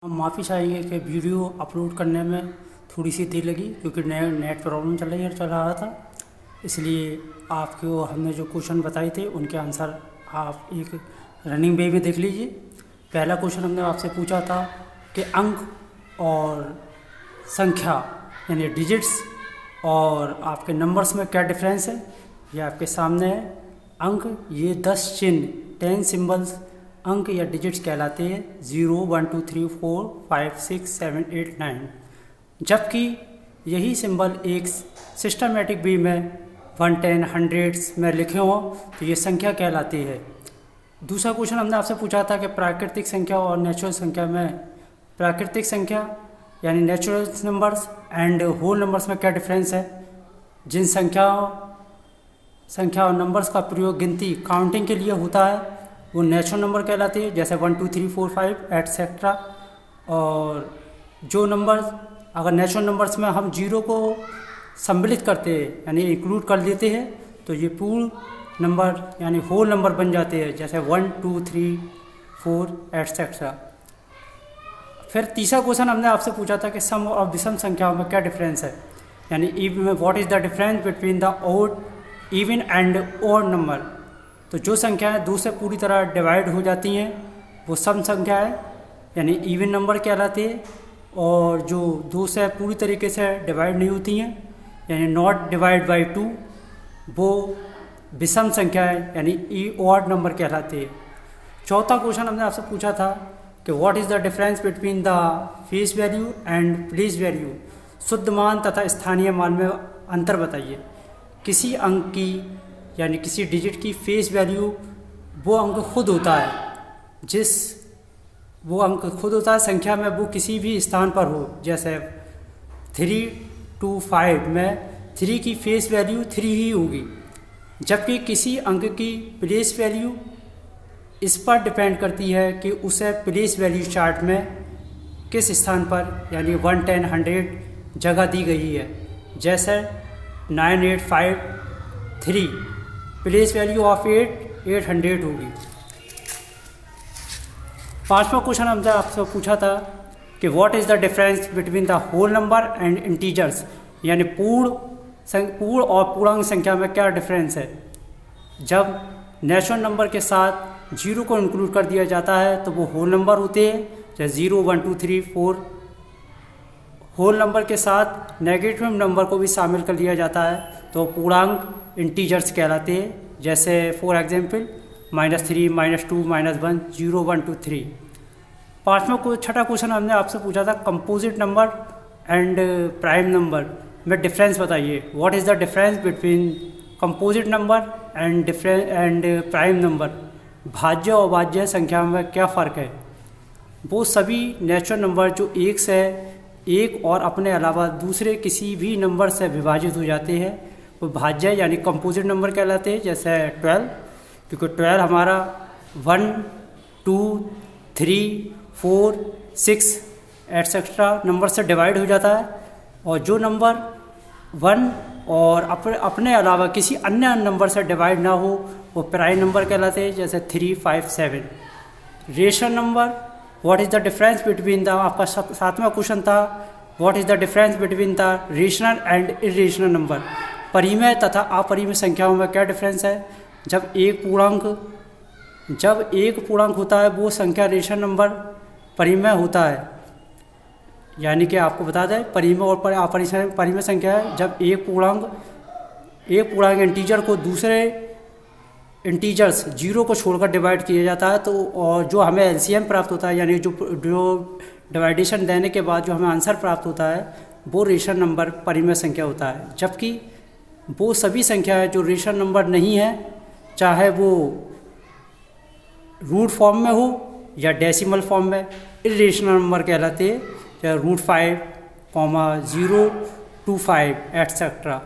हम माफ़ी चाहेंगे कि वीडियो अपलोड करने में थोड़ी सी देर लगी क्योंकि नेट प्रॉब्लम चल रहा था। इसलिए आपको हमने जो क्वेश्चन बताए थे उनके आंसर आप एक रनिंग वे में देख लीजिए। पहला क्वेश्चन हमने आपसे पूछा था कि अंक और संख्या यानी डिजिट्स और आपके नंबर्स में क्या डिफरेंस है। ये आपके सामने है। अंक ये 10 चिन्ह 10 सिंबल्स अंक या डिजिट्स कहलाते हैं 0 1 2 3 4 5 6 7 8 9। जबकि यही सिंबल एक सिस्टमेटिक वे में 110 100s में लिखे हों तो ये संख्या कहलाती है। दूसरा क्वेश्चन हमने आपसे पूछा था कि प्राकृतिक संख्या और नेचुरल संख्या में प्राकृतिक संख्या यानी natural numbers and whole numbers में क्या डिफरेंस है। जिन संख्या और नंबर्स का प्रयोग गिनती काउंटिंग के लिए होता है वो नेचुरल नंबर कहलाती है, जैसे 1 2 3 4 5 एटसेट्रा। और जो नंबर अगर नेचुरल नंबर्स में हम जीरो को सम्मिलित करते हैं यानी इंक्लूड कर लेते हैं तो ये पूर्ण नंबर यानी होल नंबर बन जाते हैं, जैसे 1 2 3 4 एटसेट्रा। फिर तीसरा क्वेश्चन हमने आपसे पूछा था कि सम और विषम संख्याओं में क्या डिफरेंस है, यानी what is the difference between the odd even and odd number. तो जो संख्याएं दो से पूरी तरह डिवाइड हो जाती हैं वो सम संख्या है यानी इवन नंबर कहलाती है, और जो दो से पूरी तरीके से डिवाइड नहीं होती हैं यानी नॉट डिवाइड बाई 2 वो विषम संख्या है यानी ऑड नंबर कहलाती है। चौथा क्वेश्चन हमने आपसे पूछा था कि what is the difference between the face value and place value. शुद्ध मान तथा स्थानीय मान में अंतर बताइए। किसी अंक की यानी किसी डिजिट की फेस वैल्यू वो अंक खुद होता है, वो अंक खुद होता है संख्या में, वो किसी भी स्थान पर हो, जैसे 3 2 5 में 3 की फेस वैल्यू 3 ही होगी। जबकि किसी अंक की प्लेस वैल्यू इस पर डिपेंड करती है कि उसे प्लेस वैल्यू चार्ट में किस स्थान पर यानी 1 10 100 जगह दी गई है, जैसे 9 8 5 3 प्लेस वैल्यू ऑफ 800 होगी। पांचवा क्वेश्चन हमसे आपसे पूछा था कि what is the difference between the whole number and integers, यानी पूर्ण और पूर्णांक संख्या में क्या डिफरेंस है। जब नेचुरल नंबर के साथ जीरो को इंक्लूड कर दिया जाता है तो वो होल नंबर होते हैं, जैसे 0 1 2 3 4। होल नंबर के साथ नेगेटिव नंबर को भी शामिल कर लिया जाता है तो पूर्णांक इंटीजर्स कहलाते हैं, जैसे फॉर एग्जाम्पल -3 -2 -1 0 1 2 3। छठा क्वेश्चन हमने आपसे पूछा था composite number and prime number में डिफरेंस बताइए। What is the difference between composite number and prime number. भाज्य और अभाज्य संख्या में क्या फ़र्क है। वो सभी नेचुरल नंबर जो एक से एक और अपने अलावा दूसरे किसी भी नंबर से विभाजित हो जाते हैं वो भाज्य यानी कंपोजिट नंबर कहलाते हैं, जैसे 12, क्योंकि 12 हमारा 1 2 3 4 6 एटसेट्रा नंबर से डिवाइड हो जाता है, और जो नंबर 1 और अपने अलावा किसी अन्य नंबर से डिवाइड ना हो वो प्राइम नंबर कहलाते हैं, जैसे 3 5 7। Rational number, what is the difference between the, आपका सातवां क्वेश्चन था what is the difference between the rational and irrational number. परिमेय तथा अपरिमेय संख्याओं में क्या डिफरेंस है। जब एक पूर्णांक होता है वो संख्या रेशनल नंबर परिमेय होता है, यानी कि आपको बता दें परिमेय और अपरिमेय संख्या है जब एक पूर्णांक इंटीजर को दूसरे इंटीजर्स जीरो को छोड़कर डिवाइड किया जाता है तो, और जो हमें एलसीएम प्राप्त होता है यानी जो डिवाइडेशन देने के बाद जो हमें आंसर प्राप्त होता है वो रेशनल नंबर परिमेय संख्या होता है। जबकि वो सभी संख्याएं जो रेशनल नंबर नहीं है, चाहे वो रूट फॉर्म में हो या डेसिमल फॉर्म में, इरेशनल नंबर कहलाते हैं, चाहे √5, 0 2 5 एटसेट्रा।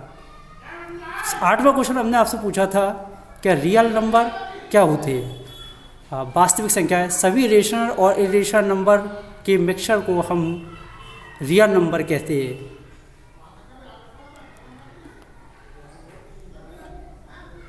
आठवां क्वेश्चन हमने आपसे पूछा था कि रियल नंबर क्या होते हैं। वास्तविक संख्याएं सभी रेशनल और इरेशनल नंबर के मिक्सचर को हम रियल नंबर कहते हैं।